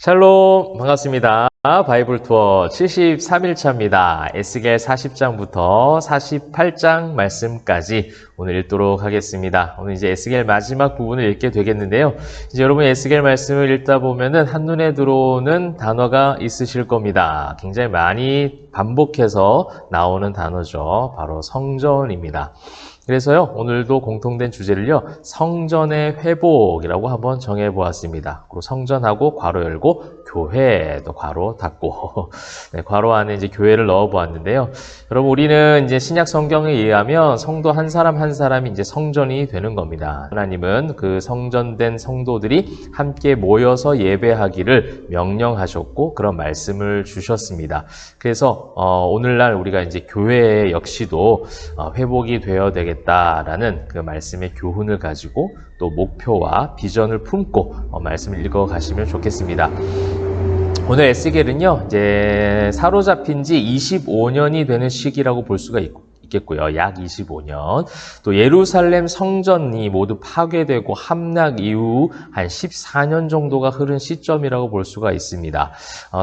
샬롬 반갑습니다. 바이블 투어 73일차입니다. 에스겔 40장부터 48장 말씀까지 오늘 읽도록 하겠습니다. 오늘 이제 에스겔 마지막 부분을 읽게 되겠는데요. 이제 여러분 에스겔 말씀을 읽다 보면은 한눈에 들어오는 단어가 있으실 겁니다. 굉장히 많이 반복해서 나오는 단어죠. 바로 성전입니다. 그래서요, 오늘도 공통된 주제를요, 성전의 회복이라고 한번 정해보았습니다. 그리고 성전하고 괄호 열고, 교회도 괄호 닫고, 네, 괄호 안에 이제 교회를 넣어보았는데요. 여러분, 우리는 이제 신약 성경에 의하면 성도 한 사람 한 사람이 이제 성전이 되는 겁니다. 하나님은 그 성전된 성도들이 함께 모여서 예배하기를 명령하셨고, 그런 말씀을 주셨습니다. 그래서, 오늘날 우리가 이제 교회 역시도 회복이 되어야 되겠다라는 그 말씀의 교훈을 가지고 또 목표와 비전을 품고 말씀을 읽어 가시면 좋겠습니다. 오늘 에스겔은요, 이제 사로잡힌 지 25년이 되는 시기라고 볼 수가 있겠고요. 약 25년. 또 예루살렘 성전이 모두 파괴되고 함락 이후 한 14년 정도가 흐른 시점이라고 볼 수가 있습니다.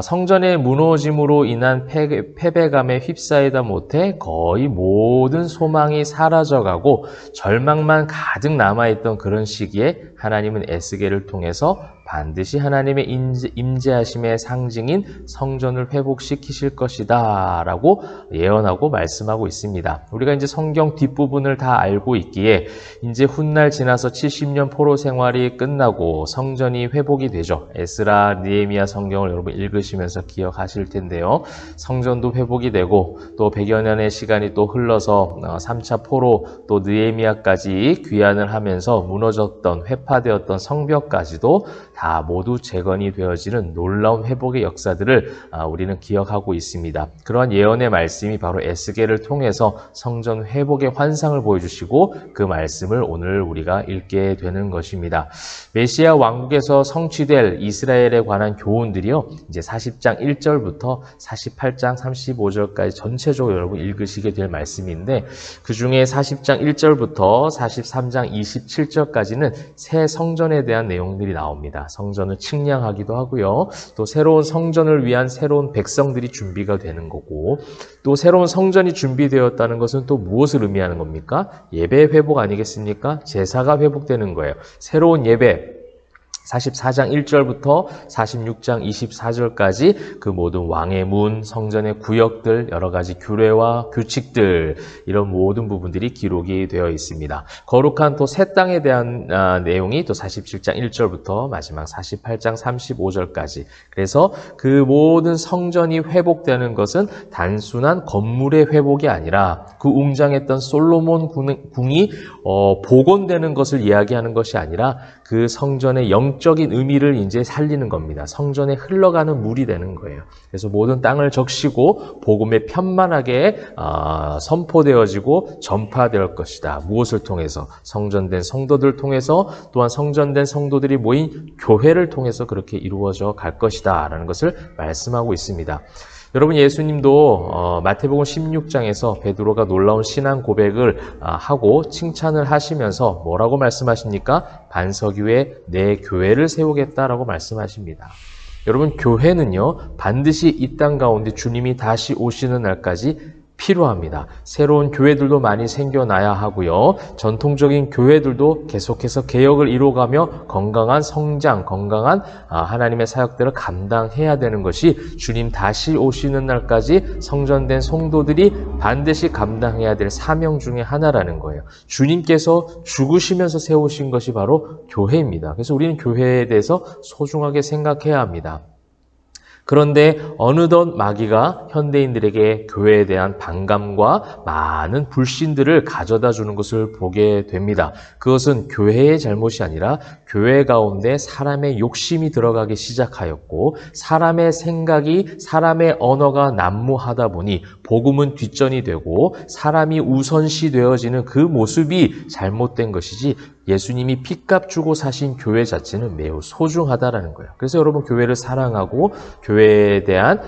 성전의 무너짐으로 인한 패배감에 휩싸이다 못해 거의 모든 소망이 사라져가고 절망만 가득 남아있던 그런 시기에 하나님은 에스겔을 통해서 반드시 하나님의 임재하심의 상징인 성전을 회복시키실 것이다 라고 예언하고 말씀하고 있습니다. 우리가 이제 성경 뒷부분을 다 알고 있기에 이제 훗날 지나서 70년 포로 생활이 끝나고 성전이 회복이 되죠. 에스라, 느헤미야 성경을 여러분 읽으시면서 기억하실 텐데요. 성전도 회복이 되고 또 100여 년의 시간이 또 흘러서 3차 포로 또 느헤미야까지 귀환을 하면서 무너졌던 회파되었던 성벽까지도 다 모두 재건이 되어지는 놀라운 회복의 역사들을 우리는 기억하고 있습니다. 그러한 예언의 말씀이 바로 에스겔을 통해서 성전 회복의 환상을 보여주시고 그 말씀을 오늘 우리가 읽게 되는 것입니다. 메시아 왕국에서 성취될 이스라엘에 관한 교훈들이요, 이제 40장 1절부터 48장 35절까지 전체적으로 여러분 읽으시게 될 말씀인데, 그 중에 40장 1절부터 43장 27절까지는 새 성전에 대한 내용들이 나옵니다. 성전을 측량하기도 하고요. 또 새로운 성전을 위한 새로운 백성들이 준비가 되는 거고, 또 새로운 성전이 준비되었다는 것은 또 무엇을 의미하는 겁니까? 예배 회복 아니겠습니까? 제사가 회복되는 거예요. 새로운 예배, 44장 1절부터 46장 24절까지 그 모든 왕의 문, 성전의 구역들, 여러 가지 규례와 규칙들, 이런 모든 부분들이 기록이 되어 있습니다. 거룩한 또 새 땅에 대한 내용이 또 47장 1절부터 마지막 48장 35절까지. 그래서 그 모든 성전이 회복되는 것은 단순한 건물의 회복이 아니라 그 웅장했던 솔로몬 궁이 복원되는 것을 이야기하는 것이 아니라 그 성전의 영적인 의미를 이제 살리는 겁니다. 성전에 흘러가는 물이 되는 거예요. 그래서 모든 땅을 적시고 복음에 편만하게 선포되어지고 전파될 것이다. 무엇을 통해서? 성전된 성도들 통해서, 또한 성전된 성도들이 모인 교회를 통해서 그렇게 이루어져 갈 것이다 라는 것을 말씀하고 있습니다. 여러분, 예수님도 마태복음 16장에서 베드로가 놀라운 신앙 고백을 하고 칭찬을 하시면서 뭐라고 말씀하십니까? 반석 위에 내 교회를 세우겠다라고 말씀하십니다. 여러분, 교회는요, 반드시 이 땅 가운데 주님이 다시 오시는 날까지 필요합니다. 새로운 교회들도 많이 생겨나야 하고요. 전통적인 교회들도 계속해서 개혁을 이루어가며 건강한 성장, 건강한 하나님의 사역들을 감당해야 되는 것이 주님 다시 오시는 날까지 성전된 성도들이 반드시 감당해야 될 사명 중에 하나라는 거예요. 주님께서 죽으시면서 세우신 것이 바로 교회입니다. 그래서 우리는 교회에 대해서 소중하게 생각해야 합니다. 그런데 어느덧 마귀가 현대인들에게 교회에 대한 반감과 많은 불신들을 가져다 주는 것을 보게 됩니다. 그것은 교회의 잘못이 아니라 교회 가운데 사람의 욕심이 들어가기 시작하였고, 사람의 생각이, 사람의 언어가 난무하다 보니 복음은 뒷전이 되고 사람이 우선시 되어지는 그 모습이 잘못된 것이지, 예수님이 핏값 주고 사신 교회 자체는 매우 소중하다라는 거예요. 그래서 여러분, 교회를 사랑하고 교회에 대한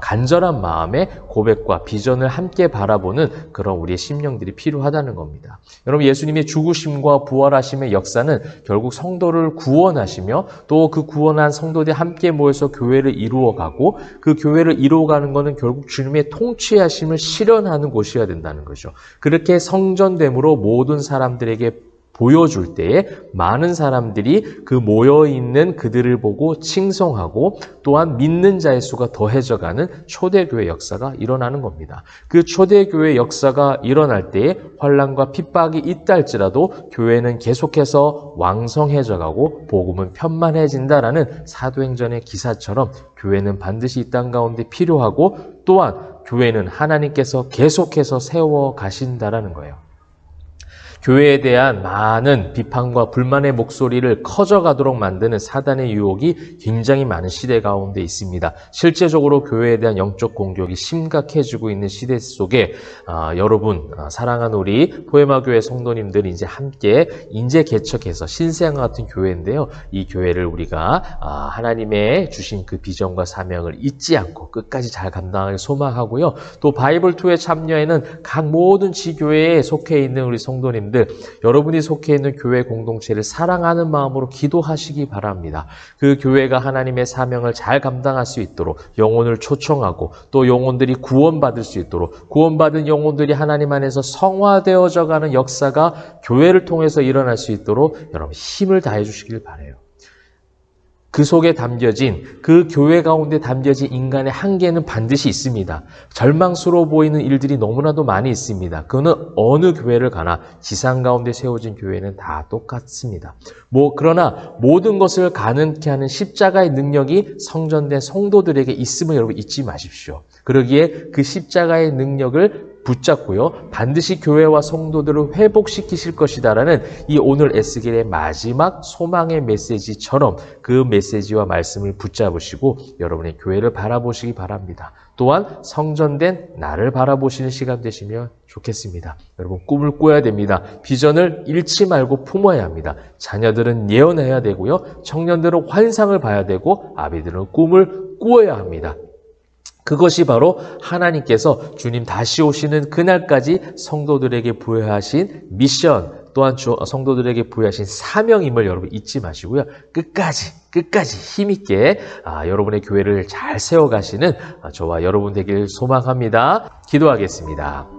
간절한 마음의 고백과 비전을 함께 바라보는 그런 우리의 심령들이 필요하다는 겁니다. 여러분, 예수님의 죽으심과 부활하심의 역사는 결국 성도 성도를 구원하시며 또 그 구원한 성도들이 함께 모여서 교회를 이루어가고 그 교회를 이루어가는 것은 결국 주님의 통치하심을 실현하는 곳이어야 된다는 거죠. 그렇게 성전됨으로 모든 사람들에게 보여줄 때에 많은 사람들이 그 모여있는 그들을 보고 칭송하고 또한 믿는 자의 수가 더해져가는 초대교회 역사가 일어나는 겁니다. 그 초대교회 역사가 일어날 때에 환난과 핍박이 있다 할지라도 교회는 계속해서 왕성해져가고 복음은 편만해진다라는 사도행전의 기사처럼 교회는 반드시 이 땅 가운데 필요하고 또한 교회는 하나님께서 계속해서 세워 가신다라는 거예요. 교회에 대한 많은 비판과 불만의 목소리를 커져가도록 만드는 사단의 유혹이 굉장히 많은 시대 가운데 있습니다. 실제적으로 교회에 대한 영적 공격이 심각해지고 있는 시대 속에 여러분 사랑하는 우리 포에마교회 성도님들이 이제 함께 인재 개척해서 신세양과 같은 교회인데요. 이 교회를 우리가 하나님의 주신 그 비전과 사명을 잊지 않고 끝까지 잘 감당하길 소망하고요. 또 바이블2에 참여에는 각 모든 지교회에 속해 있는 우리 성도님들 여러분이 속해 있는 교회 공동체를 사랑하는 마음으로 기도하시기 바랍니다. 그 교회가 하나님의 사명을 잘 감당할 수 있도록 영혼을 초청하고 또 영혼들이 구원받을 수 있도록 구원받은 영혼들이 하나님 안에서 성화되어져 가는 역사가 교회를 통해서 일어날 수 있도록 여러분 힘을 다해 주시길 바라요. 그 속에 담겨진 그 교회 가운데 담겨진 인간의 한계는 반드시 있습니다. 절망스러워 보이는 일들이 너무나도 많이 있습니다. 그거는 어느 교회를 가나 지상 가운데 세워진 교회는 다 똑같습니다. 그러나 모든 것을 가능케 하는 십자가의 능력이 성전된 성도들에게 있음을 여러분 잊지 마십시오. 그러기에 그 십자가의 능력을 붙잡고요. 반드시 교회와 성도들을 회복시키실 것이다라는 이 오늘 에스겔의 마지막 소망의 메시지처럼 그 메시지와 말씀을 붙잡으시고 여러분의 교회를 바라보시기 바랍니다. 또한 성전된 나를 바라보시는 시간 되시면 좋겠습니다. 여러분 꿈을 꿔야 됩니다. 비전을 잃지 말고 품어야 합니다. 자녀들은 예언해야 되고요. 청년들은 환상을 봐야 되고 아비들은 꿈을 꾸어야 합니다. 그것이 바로 하나님께서 주님 다시 오시는 그날까지 성도들에게 부여하신 미션 또한 성도들에게 부여하신 사명임을 여러분 잊지 마시고요. 끝까지 힘있게 여러분의 교회를 잘 세워가시는 저와 여러분 되길 소망합니다. 기도하겠습니다.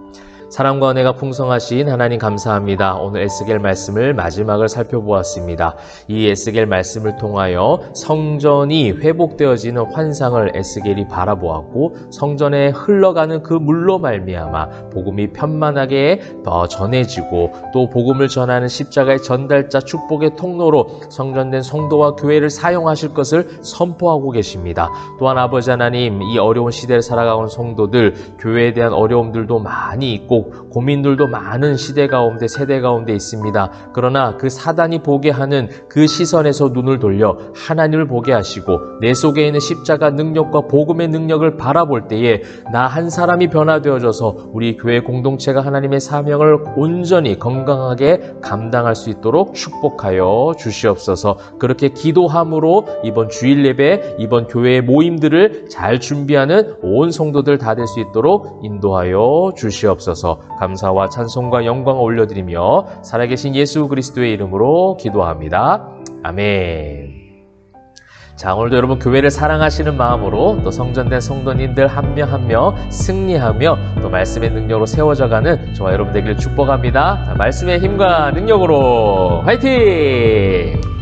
사랑과 은혜가 풍성하신 하나님 감사합니다. 오늘 에스겔 말씀을 마지막을 살펴보았습니다. 이 에스겔 말씀을 통하여 성전이 회복되어지는 환상을 에스겔이 바라보았고 성전에 흘러가는 그 물로 말미암아 복음이 편만하게 전해지고 또 복음을 전하는 십자가의 전달자 축복의 통로로 성전된 성도와 교회를 사용하실 것을 선포하고 계십니다. 또한 아버지 하나님 이 어려운 시대를 살아가고 있는 성도들 교회에 대한 어려움들도 많이 있고 고민들도 많은 시대 가운데 세대 가운데 있습니다. 그러나 그 사단이 보게 하는 그 시선에서 눈을 돌려 하나님을 보게 하시고 내 속에 있는 십자가 능력과 복음의 능력을 바라볼 때에 나 한 사람이 변화되어져서 우리 교회 공동체가 하나님의 사명을 온전히 건강하게 감당할 수 있도록 축복하여 주시옵소서. 그렇게 기도함으로 이번 주일 예배, 이번 교회의 모임들을 잘 준비하는 온 성도들 다 될 수 있도록 인도하여 주시옵소서. 감사와 찬송과 영광을 올려드리며 살아계신 예수 그리스도의 이름으로 기도합니다. 아멘. 자, 오늘도 여러분 교회를 사랑하시는 마음으로 또 성전된 성도님들 한 명 한 명 승리하며 또 말씀의 능력으로 세워져가는 저와 여러분 되기를 축복합니다. 자, 말씀의 힘과 능력으로 화이팅!